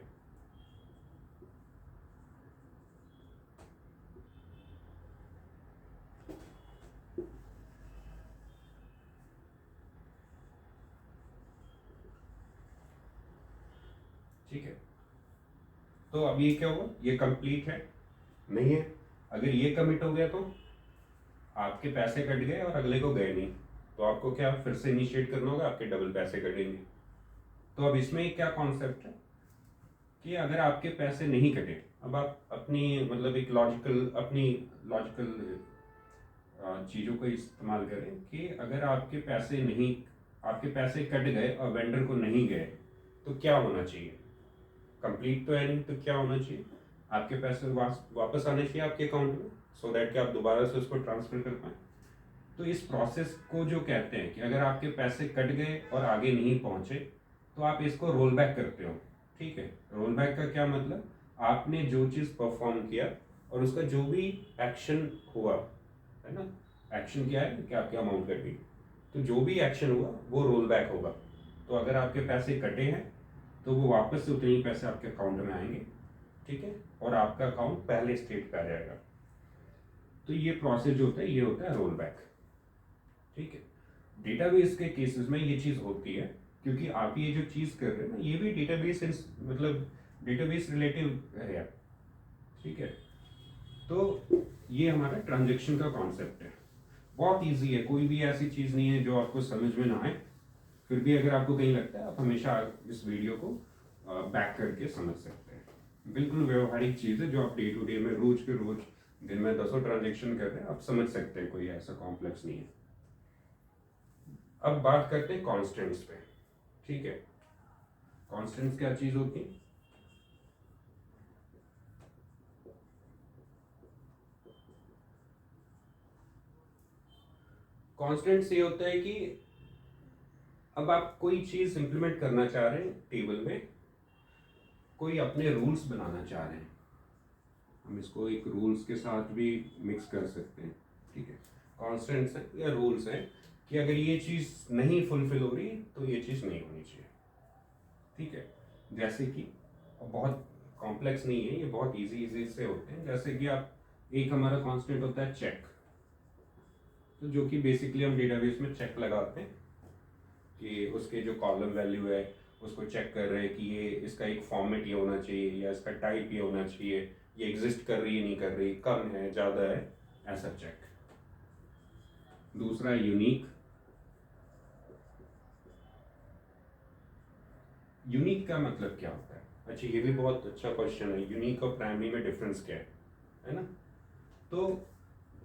ठीक है, तो अब ये क्या हुआ, ये कंप्लीट है नहीं है। अगर ये कमिट हो गया तो आपके पैसे कट गए और अगले को गए नहीं, तो आपको क्या फिर से इनिशिएट करना होगा, आपके डबल पैसे कटेंगे। तो अब इसमें क्या कॉन्सेप्ट है कि अगर आपके पैसे नहीं कटे, अब आप अपनी मतलब एक लॉजिकल चीज़ों को इस्तेमाल करें कि अगर आपके पैसे कट गए और वेंडर को नहीं गए तो क्या होना चाहिए, कंप्लीट तो है नहीं, तो क्या होना चाहिए, आपके पैसे वापस आने चाहिए आपके अकाउंट में, सो दैट कि आप दोबारा से उसको ट्रांसफर कर पाए। तो इस प्रोसेस को जो कहते हैं कि अगर आपके पैसे कट गए और आगे नहीं पहुंचे तो आप इसको रोल बैक करते हो, ठीक है। रोल बैक का क्या मतलब, आपने जो चीज़ परफॉर्म किया और उसका जो भी एक्शन हुआ है ना, एक्शन क्या है कि आपकी अमाउंट कट गई, तो जो भी एक्शन हुआ वो रोल बैक होगा। तो अगर आपके पैसे कटे हैं तो वो वापस से उतने ही पैसे आपके अकाउंट में आएंगे, ठीक है, और आपका अकाउंट पहले स्टेट पे आ जाएगा। तो ये प्रोसेस जो होता है ये होता है रोल बैक, ठीक है। डेटाबेस के केसेस में ये चीज़ होती है क्योंकि आप ये जो चीज़ कर रहे हैं ना, ये भी डेटाबेस मतलब डेटाबेस रिलेटिव है, ठीक है। तो ये हमारा ट्रांजेक्शन का कॉन्सेप्ट है, बहुत इजी है, कोई भी ऐसी चीज़ नहीं है जो आपको समझ में ना आए। फिर भी अगर आपको कहीं लगता है आप हमेशा इस वीडियो को बैक करके समझ सकते हैं। बिल्कुल व्यवहारिक चीज़ है जो आप डे टू डे में रोज के रोज दिन में 10 ट्रांजेक्शन कर रहे हैं, आप समझ सकते हैं, कोई ऐसा कॉम्प्लेक्स नहीं है। अब बात करते हैं कॉन्स्टेंट्स पे, ठीक है। कॉन्स्टेंट्स क्या चीज़ होती है, कॉन्स्टेंट्स ये होता है कि अब आप कोई चीज़ इंप्लीमेंट करना चाह रहे हैं टेबल में, कोई अपने रूल्स बनाना चाह रहे हैं, हम इसको एक रूल्स के साथ भी मिक्स कर सकते हैं, ठीक है। कॉन्स्टेंट्स हैं या रूल्स हैं कि अगर ये चीज़ नहीं फुलफिल हो रही तो ये चीज़ नहीं होनी चाहिए, ठीक है। जैसे कि बहुत कॉम्प्लेक्स नहीं है, ये बहुत इजी से होते हैं। जैसे कि आप एक हमारा कॉन्स्टेंट होता है चेक, तो जो कि बेसिकली हम डेटाबेस में चेक लगाते हैं कि उसके जो कॉलम वैल्यू है उसको चेक कर रहे हैं कि ये इसका एक फॉर्मेट ये होना चाहिए या इसका टाइप ये होना चाहिए, ये एग्जिस्ट कर रही है नहीं कर रही, कम है ज़्यादा है, ऐसा चेक। दूसरा यूनिक, यूनिक का मतलब क्या होता है, अच्छा ये भी बहुत अच्छा क्वेश्चन है, यूनिक और प्राइमरी में डिफरेंस क्या है ना। तो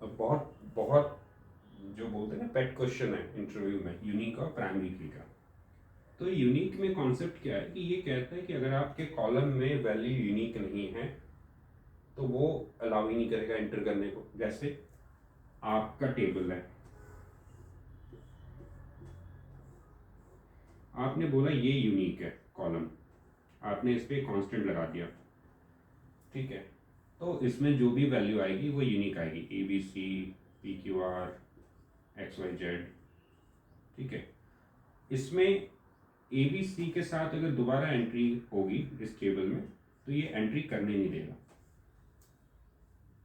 बहुत बहुत जो बोलते हैं ना पेट क्वेश्चन है इंटरव्यू में, यूनिक और प्राइमरी की का। तो यूनिक में कॉन्सेप्ट क्या है कि ये कहता है कि अगर आपके कॉलम में वैल्यू यूनिक नहीं है तो वो अलाउ ही नहीं करेगा एंटर करने को। जैसे आपका टेबल है, आपने बोला ये यूनिक है कॉलम, आपने इस पर कांस्टेंट लगा दिया, ठीक है, तो इसमें जो भी वैल्यू आएगी वो यूनिक आएगी, ABC, PQR, XYZ, ठीक है। इसमें ए बी सी के साथ अगर दोबारा एंट्री होगी इस टेबल में तो ये एंट्री करने नहीं देगा,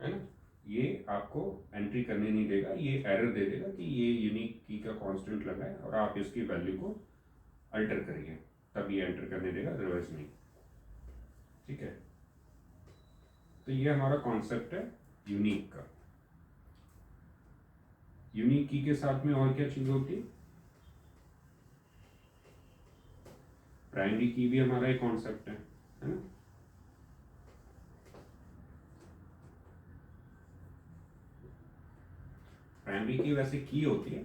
है ना, ये आपको एंट्री करने नहीं देगा, ये एरर दे देगा कि ये यूनिक की का कांस्टेंट लगा है और आप इसकी वैल्यू को अल्टर करिए, तब ये एंटर करने देगा, अदरवाइज नहीं। ठीक है, तो ये हमारा कॉन्सेप्ट है यूनिक का। यूनिक की के साथ में और क्या चीज होती है? प्राइमरी की भी हमारा एक कॉन्सेप्ट है ना। प्राइमरी की वैसे की होती है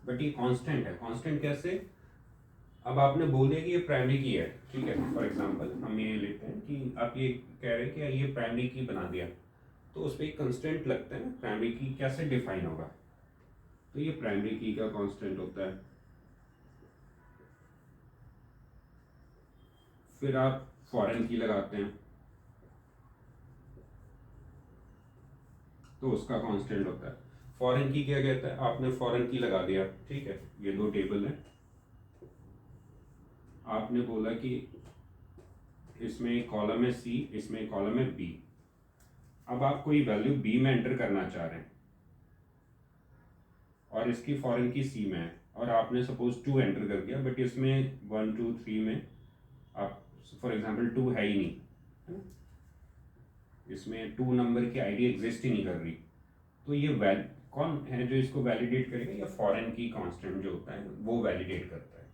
बट ये कांस्टेंट है। कांस्टेंट कैसे? अब आपने बोल दिया कि ये प्राइमरी की है, ठीक है, फॉर एग्जांपल हम ये लेते हैं कि आप ये कह रहे हैं कि ये प्राइमरी की बना दिया, तो उस पर एक कंस्टेंट लगता है ना, प्राइमरी की कैसे डिफाइन होगा? तो ये प्राइमरी की का कांस्टेंट होता है। फिर आप फॉरेन की लगाते हैं तो उसका कांस्टेंट होता है। फॉरेन की क्या कहता है? आपने फॉरेन की लगा दिया, ठीक है, ये दो टेबल है, आपने बोला कि इसमें एक कॉलम है सी, इसमें एक कॉलम है बी। अब आप कोई वैल्यू बी में एंटर करना चाह रहे हैं और इसकी फॉरेन की सी में है, और आपने सपोज 2 एंटर कर दिया, बट इसमें 1 2 3 में आप फॉर एग्जांपल 2 है ही नहीं, है ना? इसमें 2 नंबर की आईडी एग्जिस्ट ही नहीं कर रही, तो ये कौन है जो इसको वैलिडेट करेगा? या फॉरेन की कांस्टेंट जो होता है वो वैलिडेट करता है।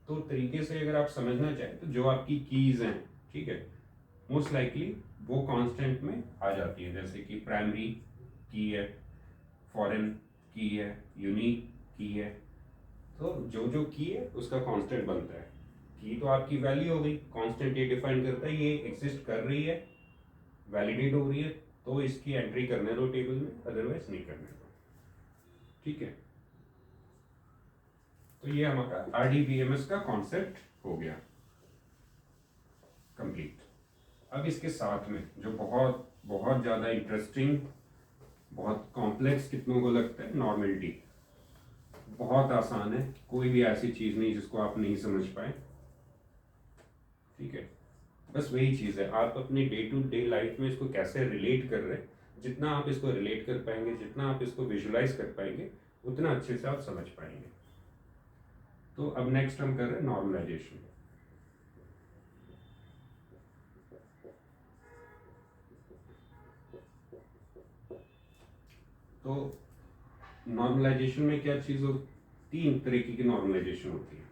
तो तरीके से अगर आप समझना चाहें तो जो आपकी कीज हैं, ठीक है, मोस्ट लाइकली वो कांस्टेंट में आ जाती है, जैसे कि प्राइमरी की है, फॉरेन की है, यूनिक की है। तो जो जो की है उसका कांस्टेंट बनता है। की तो आपकी वैल्यू हो गई, कांस्टेंट ये डिफाइन करता है ये एग्जिस्ट कर रही है, वैलिडेट हो रही है, तो इसकी एंट्री करने दो टेबल में, अदरवाइज नहीं करने दो। ठीक है, तो ये हमारा RDBMS का कॉन्सेप्ट हो गया कंप्लीट। अब इसके साथ में जो बहुत बहुत ज़्यादा इंटरेस्टिंग, बहुत कॉम्प्लेक्स कितनों को लगता है, नॉर्मेलिटी। बहुत आसान है, कोई भी ऐसी चीज़ नहीं जिसको आप नहीं समझ पाए। ठीक है, बस वही चीज़ है, आप अपने डे टू डे लाइफ में इसको कैसे रिलेट कर रहे हैं। जितना आप इसको रिलेट कर पाएंगे, जितना आप इसको विजुलाइज कर पाएंगे, उतना अच्छे से आप समझ पाएंगे। तो अब नेक्स्ट हम कर रहे हैं नॉर्मलाइजेशन। तो नॉर्मलाइजेशन में क्या चीज़ होती? 3 तरीके की नॉर्मलाइजेशन होती है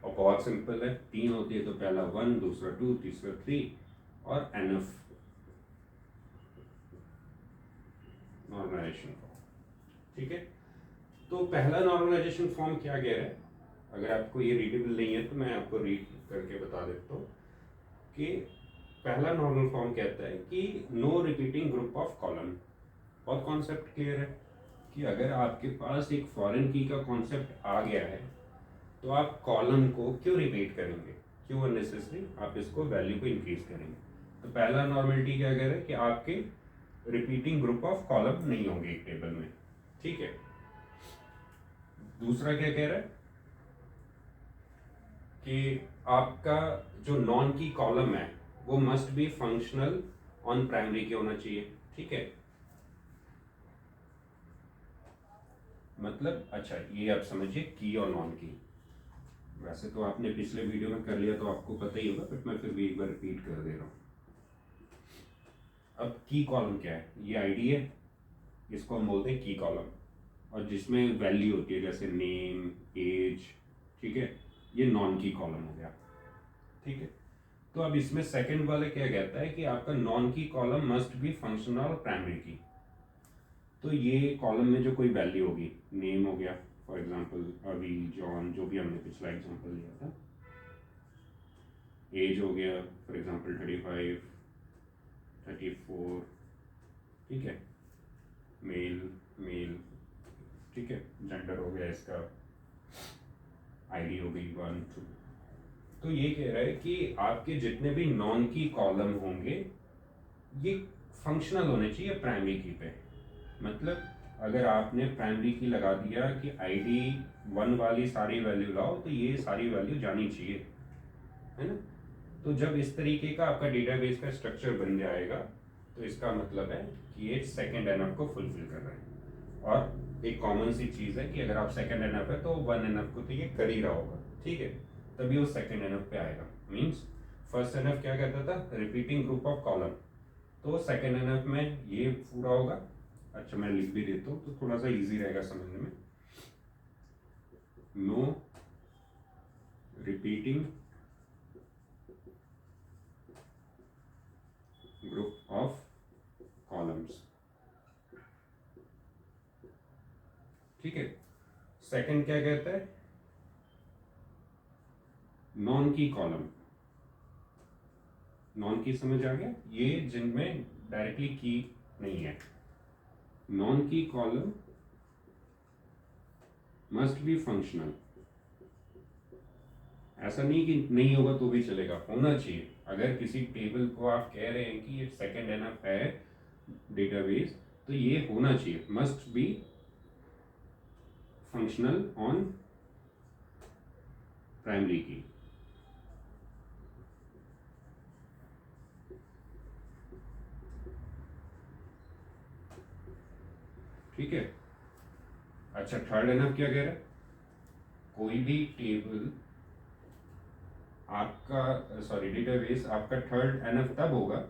और बहुत सिंपल है, 3 होती है। तो पहला 1, दूसरा 2, तीसरा 3 और NF नॉर्मलाइजेशन फॉर्म। ठीक है, तो पहला नॉर्मलाइजेशन फॉर्म क्या कह रहा है? अगर आपको ये रीडेबल नहीं है तो मैं आपको रीड करके बता देता हूँ कि पहला नॉर्मल फॉर्म कहता है कि no repeating group of column. और कॉन्सेप्ट क्लियर है कि अगर आपके पास एक फॉरेन की का कॉन्सेप्ट आ गया है तो आप कॉलम को क्यों रिपीट करेंगे, क्यों अननेसेसरी आप इसको वैल्यू को इंक्रीज करेंगे। तो पहला नॉर्मलिटी क्या कह रहा है कि आपके रिपीटिंग ग्रुप ऑफ कॉलम नहीं होंगे एक टेबल में। ठीक है, दूसरा क्या कह रहा है कि आपका जो नॉन की कॉलम है वो must be functional on primary के होना चाहिए। ठीक है, मतलब अच्छा ये आप समझिए की और नॉन की, वैसे तो आपने पिछले वीडियो में कर लिया तो आपको पता ही होगा, बट मैं फिर भी एक बार रिपीट कर दे रहा हूँ। अब की कॉलम क्या है? ये आईडी है, इसको हम बोलते हैं की कॉलम, और जिसमें वैल्यू होती है जैसे नेम, एज। ठीक है, ये नॉन की कॉलम हो गया। ठीक है, तो अब इसमें सेकंड वाला क्या कहता है कि आपका नॉन की column must be functional primary की। तो ये कॉलम में जो कोई वैल्यू होगी, नेम हो गया फॉर एग्जांपल अभी, जॉन, जो भी हमने पिछला एग्जांपल लिया था, एज हो गया फॉर एग्जांपल 35, 34, ठीक है, मेल मेल, ठीक है, जेंडर हो गया इसका, आईडी हो गई 1 2। तो ये कह रहा है कि आपके जितने भी नॉन की कॉलम होंगे ये फंक्शनल होने चाहिए प्राइमरी की पे। मतलब अगर आपने प्राइमरी की लगा दिया कि ID 1 वाली सारी वैल्यू लाओ तो ये सारी वैल्यू जानी चाहिए, है ना। तो जब इस तरीके का आपका डेटाबेस का स्ट्रक्चर बन जाएगा तो इसका मतलब है कि ये सेकंड एनएफ को फुलफिल कर रहा है। और एक कॉमन सी चीज़ है कि अगर आप सेकंड एनएफ है तो 1 एनएफ को तो ये कर ही रहा होगा, ठीक है, तभी वो सेकंड एनएफ पे आएगा। मीन्स फर्स्ट एनएफ क्या कहता था, रिपीटिंग ग्रुप ऑफ कॉलम, तो सेकंड एनएफ में ये पूरा होगा। अच्छा मैं लिख भी देता हूँ तो थोड़ा सा इजी रहेगा समझने में। No repeating group of columns, ठीक है। सेकंड क्या कहता है, नॉन की कॉलम। नॉन की समझ आ गया, ये जिनमें डायरेक्टली की नहीं है। नॉन की कॉलम मस्ट बी फंक्शनल। ऐसा नहीं कि नहीं होगा तो भी चलेगा, होना चाहिए। अगर किसी टेबल को आप कह रहे हैं कि ये सेकंड एनएफ है डेटाबेस, तो ये होना चाहिए, must be functional on primary की। ठीक है। अच्छा थर्ड एनएफ क्या कह रहा है, कोई भी टेबल आपका डेटाबेस आपका थर्ड एनएफ तब होगा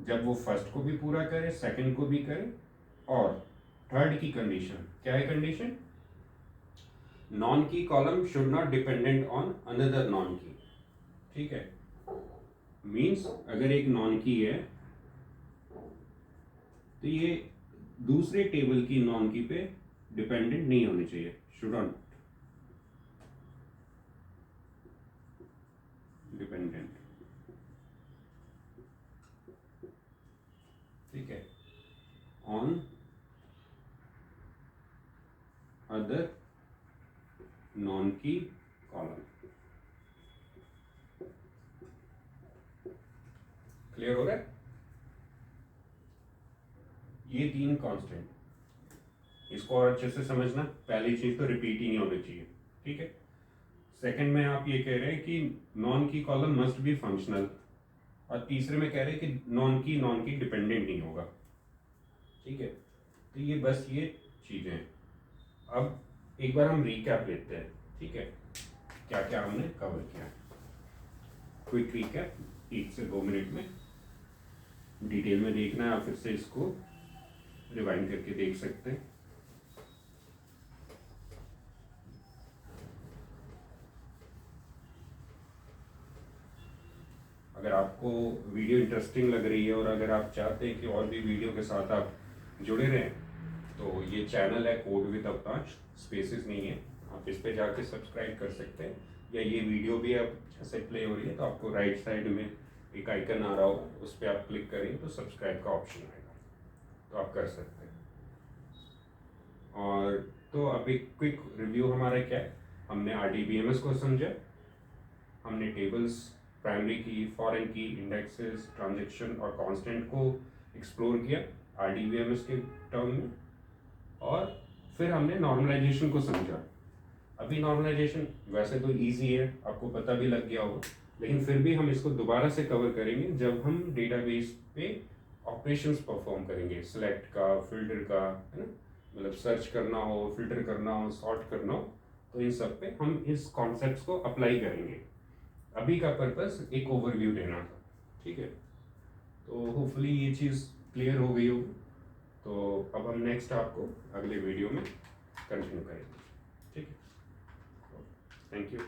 जब वो फर्स्ट को भी पूरा करे, सेकंड को भी करे, और थर्ड की कंडीशन क्या है, कंडीशन नॉन की column should not dependent on another non की। ठीक है, मींस अगर एक नॉन की है तो ये दूसरे टेबल की नॉन की पे डिपेंडेंट नहीं होनी चाहिए, शुड नॉट डिपेंडेंट। ठीक है, ऑन अदर नॉन की कॉलम। क्लियर हो रहा है? ये तीन कांस्टेंट, इसको और अच्छे से समझना। पहली चीज तो रिपीट ही नहीं होनी चाहिए, ठीक है। सेकंड में आप ये कह रहे हैं कि नॉन की कॉलम मस्ट बी फंक्शनल, और तीसरे में कह रहे हैं कि नॉन की डिपेंडेंट नहीं होगा, ठीक है। तो ये बस ये चीजें हैं। अब एक बार हम रिकैप लेते हैं, ठीक है, क्या क्या हमने कवर किया। क्विक रिकैप 1 से 2 मिनट में, डिटेल में देखना है आप फिर से इसको रिवाइंड करके देख सकते हैं। अगर आपको वीडियो इंटरेस्टिंग लग रही है और अगर आप चाहते हैं कि और भी वीडियो के साथ आप जुड़े रहें, तो ये चैनल है कोड विद अवतांश, स्पेसेस नहीं है, आप इस पे जाके सब्सक्राइब कर सकते हैं। या ये वीडियो भी अब जैसे प्ले हो रही है तो आपको राइट साइड में एक आइकन आ रहा हो, उस पर आप क्लिक करेंगे तो सब्सक्राइब का ऑप्शन आएगा, तो आप कर सकते हैं। और तो अब एक क्विक रिव्यू हमारा क्या है, हमने RDBMS को समझा, हमने टेबल्स, प्राइमरी की, फॉरेन की, इंडेक्सेस, ट्रांजैक्शन और कांस्टेंट को एक्सप्लोर किया RDBMS के टर्म में, और फिर हमने नॉर्मलाइजेशन को समझा। अभी नॉर्मलाइजेशन वैसे तो इजी है, आपको पता भी लग गया होगा, लेकिन फिर भी हम इसको दोबारा से कवर करेंगे जब हम डेटाबेस पे ऑपरेशंस परफॉर्म करेंगे, सिलेक्ट का, फिल्टर का, है ना, मतलब सर्च करना हो, फिल्टर करना हो, सॉर्ट करना हो, तो इन सब पे हम इस कॉन्सेप्ट्स को अप्लाई करेंगे। अभी का पर्पस एक ओवरव्यू देना था, ठीक है। तो होपफुली ये चीज़ क्लियर हो गई होगी। तो अब हम नेक्स्ट आपको अगले वीडियो में कंटिन्यू करेंगे, ठीक है। Thank you.